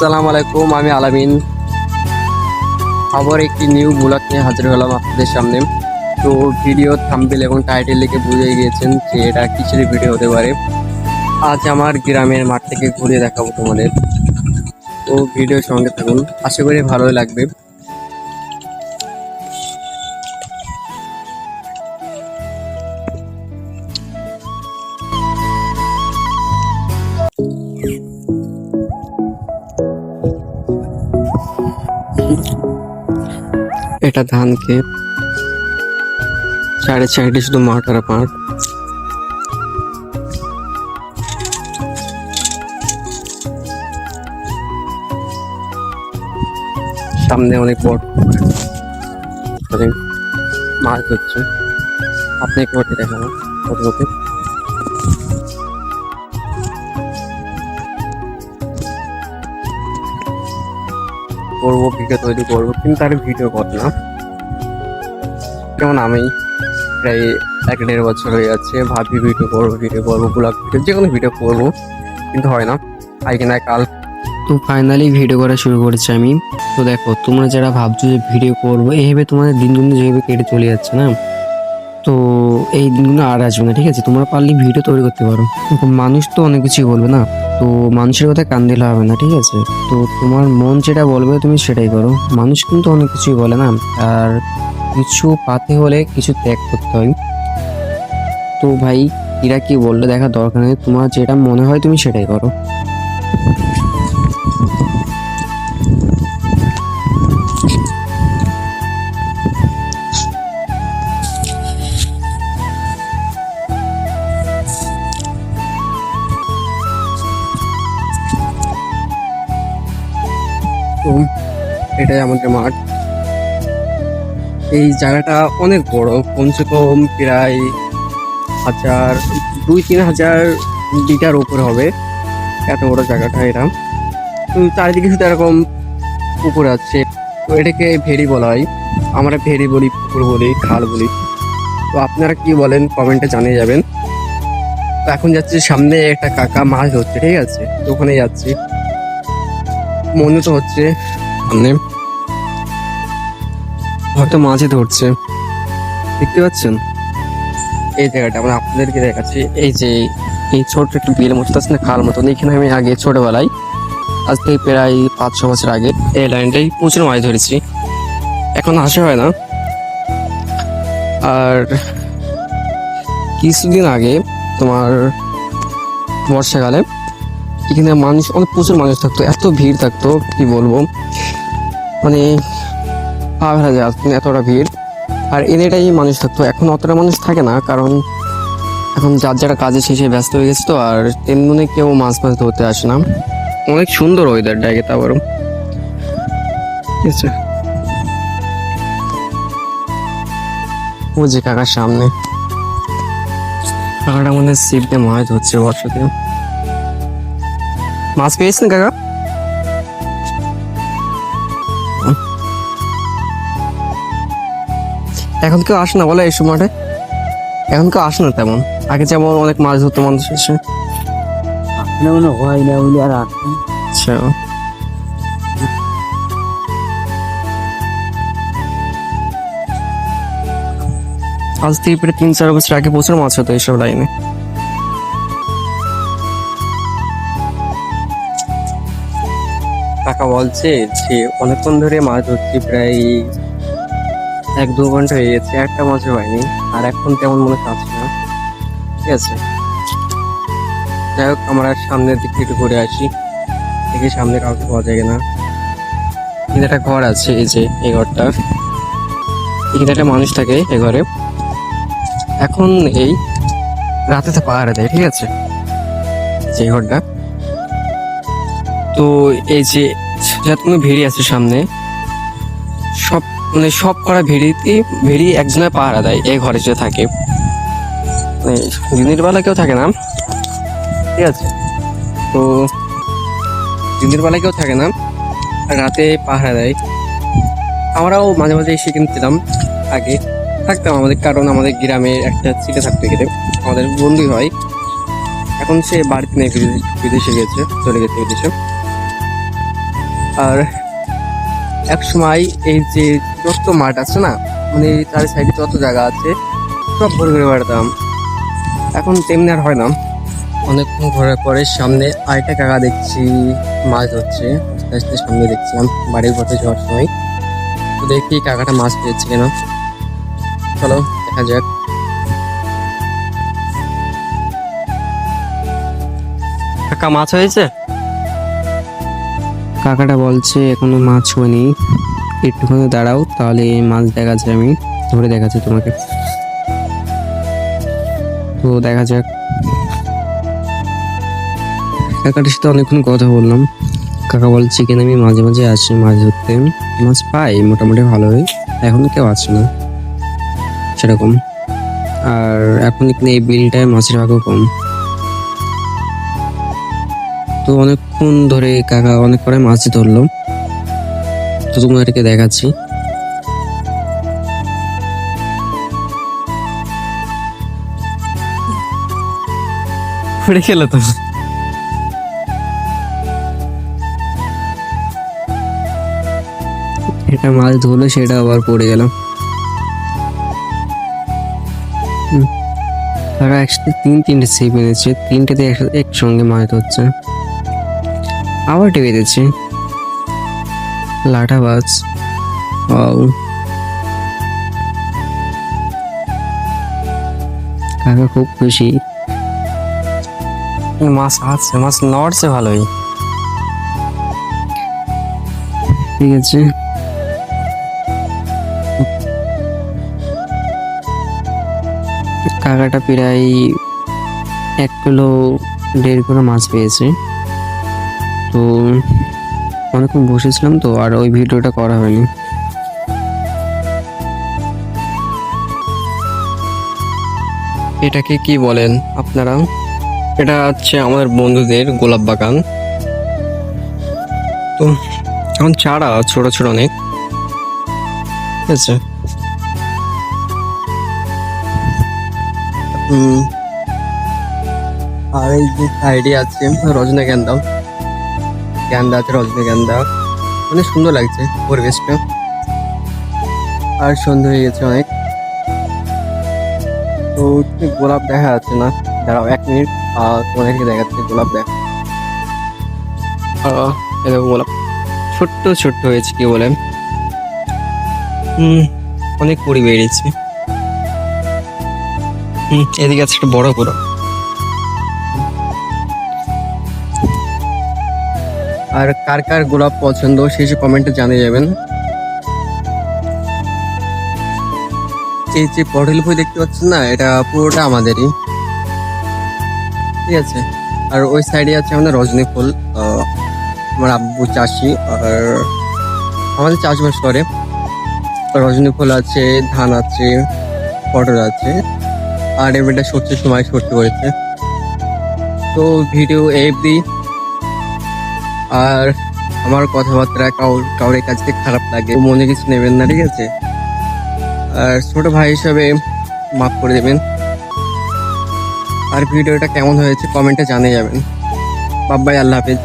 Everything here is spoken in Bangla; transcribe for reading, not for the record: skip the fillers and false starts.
আসসালামু আলাইকুম, আমি আলামিন। আবার একটি নিউ ব্লগ নিয়ে হাজির হলাম আপনাদের সামনে। তো ভিডিও থাম্বনেল এবং টাইটেল লিখে বুঝে গিয়েছেন যে এটা কিসের ভিডিও হতে পারে। আজ আমার গ্রামের মাঠ থেকে ঘুরিয়ে দেখাবো তোমাদের। তো ভিডিওর সঙ্গে থাকুন, আশা করি ভালোই লাগবে। এটা ধান ক্ষেত, সাইডে সাইডে শুধু মাঠ আর মাঠ। সামনে অনেক বড় মাছ হচ্ছে, আপনি একটু দেখাবো ফটোতে। করবো ভিডিও তৈরি করবো, কিন্তু তার ভিডিও কর না। যেমন আমি প্রায় 1-1.5 বছর হয়ে যাচ্ছে ভাবি ভিডিও করবো ব্লগ ভিডিও, যে কোনো ভিডিও করবো, কিন্তু হয় না, আজকে না কাল। তো ফাইনালি ভিডিও করা শুরু করেছি আমি। তো দেখো, তোমরা যারা ভাবছো যে ভিডিও করবো, এইভাবে তোমাদের দিনগুলো যেভাবে কেটে চলে যাচ্ছে না, তো এই দিনগুলো আর আসবে না। ঠিক আছে, তোমরা পারলে ভিডিও তৈরি করতে পারো। মানুষ তো অনেক কিছুই বলবে না, তো মানুষের কথা কান দিলে হবে না। ঠিক আছে, তো তোমার মন যেটা বলবে তুমি সেটাই করো। মানুষ কিন্তু অনেক কিছুই বলে না, আর কিছু পাতে হলে কিছু ত্যাগ করতে হয়। তো ভাই, এরা কি বললে দেখার দরকার নেই, তোমার যেটা মনে হয় তুমি সেটাই করো। তো এটাই আমাদের মাঠ। এই জায়গাটা অনেক বড়, কমসে কম প্রায় 2-3 হাজার বিঘার উপরে হবে, এত বড় জায়গাটা এটা। তো চারিদিকে শুধু এরকম পুকুর আছে। তো এটাকে ভেরি বলা হয়, আমরা ভেরি বলি, পুকুর বলি, খাল বলি। তো আপনারা কি বলেন কমেন্টে জানিয়ে যাবেন। তো এখন যাচ্ছি সামনে, একটা কাকা মাছ ধরছে, ঠিক আছে, তো ওখানে যাচ্ছি। মনে তো হচ্ছে সামনে হয়তো মাছই ধরছে, দেখতে পাচ্ছেন। এই জায়গাটা আমরা আপনাদেরকে দেখাচ্ছি। এই যে এই ছোট্ট একটু বিয়ের মতো আছে না, খাল মতন, এখানে আমি আগে ছোটবেলায়, আজ থেকে প্রায় 5-6 বছর আগে এই লাইনটাই প্রচুর মাছ ধরেছি। এখন আসা হয় না। আর কিছুদিন আগে তোমার বর্ষাকালে এখানে মানুষ অনেক, প্রচুর মানুষ থাকতো, এত ভিড় থাকতো কি বলবো, মানে পা ফেলা যায় এতটা ভিড়। আর এটাই মানুষ থাকতো, এখন অতটা মানুষ থাকে না, কারণ এখন যার যারা কাজে শেষে ব্যস্ত হয়ে গেছে। তো আর তেমনি কেউ মাছ ধরতে আসে না। অনেক সুন্দর ওয়েদারটা আগে, তারপরও ঠিক আছে। ও যে কাকার সামনে, কাকাটা মনে হয় ছিপ দিয়ে মাছ ধরছে বর্ষাতে। মাছ পেয়েছেন কাকা? এখন কেউ আসে না বলে এইসব মাঠে, এখন কেউ আসে না তেমন। আগে যেমন অনেক মাছ ধরতো মানুষ এসে। হয় না বলে আর আচ্ছা, আজ থেকে প্রায় 3-4 বছর আগে প্রচুর মাছ হতো এইসব লাইনে। কাকা বলছে যে অনেকক্ষণ ধরে মাছ ধরছি, প্রায় 1-2 ঘন্টা হয়ে গেছে, একটা মাছও হয়নি। আর এখন তেমন মনে চাচ্ছে না। ঠিক আছে, যাই হোক, আমরা সামনের দিকে একটু ঘুরে আসি, দেখি সামনে কাউকে পাওয়া যায় কিনা। এখানে একটা ঘর আছে, এই যে এই ঘরটা, এখানে একটা মানুষ থাকে এই ঘরে। এখন এই রাতে তো পাহারা দেয়, ঠিক আছে, যে ঘরটা। তো এই যে যতগুলো ভেড়ি আছে সামনে, সব মানে সব করা ভেড়ি একজনের পাহারা দেয় এই ঘরে যে থাকে। মানে দিনের বেলা কেউ থাকে না, ঠিক আছে। তো দিনের বেলা কেউ থাকে না, রাতে পাহারা দেয়। আমরাও মাঝে মাঝে এসে কিনছিলাম, আগে থাকতাম আমাদের, কারণ আমাদের গ্রামে একটা ছেলে থাকতে গেলে আমাদের বন্ধুই হয়। এখন সে বাড়িতে নেই, বিদেশে চলে গেছে বিদেশে। আর এক সময় এই যে যত মাঠ আছে না, মানে চারি সাইডে যত জায়গা আছে সব ঘুরে ঘুরে বেড়াতাম। এখন তেমনি আর হয় না। অনেকক্ষণ ঘোরার পরে সামনে আরেকটা কাকা দেখছি মাছ ধরছে, আস্তে আস্তে সামনে দেখছিলাম বাড়ির পথে যাওয়ার সময়। তো দেখি কাকাটা মাছ পেয়েছে কিনা, চলো দেখা যাক। কাকা মাছ হয়েছে? কাকাটা বলছে এখনো মাছ হয়নি, একটুখানি দাঁড়াও তাহলে মাছ দেখাচ্ছে, আমি ধরে দেখাচ্ছি তোমাকে। তো দেখা যাক। কাকাটার সাথে অনেকক্ষণ কথা বললাম। কাকা বলছে কিনা আমি মাঝে মাঝে আসি মাছ ধরতে, মাছ পাই মোটামুটি ভালোই, এখন কেউ আসে না সেরকম। আর এখন এখানে এই বিলটায় মাছের ভাগও কম। তো অনেকক্ষণ ধরে কাকা অনেক করে মাছ ধরলো, তো তোমাদেরকে দেখাচ্ছি। পড়ে গেল তো। এটা মাছ ধরলো, সেটা আবার পড়ে গেল। তারা একসাথে তিনটে ছিপ এনেছে, তিনটেতে একসঙ্গে মাছ ধরছে। আবার টেপে দিচ্ছে লাঠা মাছ। কাকা খুব খুশি, মাছ আছে, মাছ নড়ছে ভালোই। ঠিক আছে, কাকাটা প্রায় 1 কিলো 1.5 কিলো মাছ পেয়েছে। তো অনেকক্ষণ বসেছিলাম তো, আর ওই ভিডিওটা করা হয়নি। এটাকে কি বলেন আপনারা? এটা হচ্ছে আমাদের বন্ধুদের গোলাপ বাগান। তো এখন চারা ছোট ছোট অনেক, ঠিক আছে। আর এই যে সাইডে আছে রজনীগন্ধা, গেন্দা আছে, রজনীগন্ধা, অনেক সুন্দর লাগছে পরিবেশটা। আর সন্ধ্যা হয়ে গেছে অনেক। তো গোলাপ দেখা যাচ্ছে না, দাঁড়াও 1 মিনিট, তোমাদেরকে দেখাচ্ছে গোলাপ দেখা। গোলাপ ছোট্ট ছোট্ট হয়েছে, কি বলেন, অনেক কুড়ি বেরিয়েছে। এদিকে আছে একটা বড় গোলাপ। আর কার কার গোলাপ পছন্দ সেই সব কমেন্টে জানিয়ে যাবেন। এই যে পটল ফুল দেখতে পাচ্ছেন না, এটা পুরোটা আমাদেরই, ঠিক আছে। আর ওই সাইডে আছে আমাদের রজনী ফুল, আমার আব্বু চাষি, আর আমাদের চাষবাস করে। রজনী ফুল আছে, ধান আছে, পটল আছে, আর এবারটা সর্ষের সময় সর্ষে করেছে। তো ভিডিও এফডি, আর আমার কথাবার্তা কাউরের কাছ থেকে খারাপ লাগে মনে কিছু নেবেন না, ঠিক আছে। আর ছোট ভাই হিসাবে মাফ করে দেবেন। আর ভিডিওটা কেমন হয়েছে কমেন্টে জানিয়ে যাবেন। বাই, আল্লাহ হাফেজ।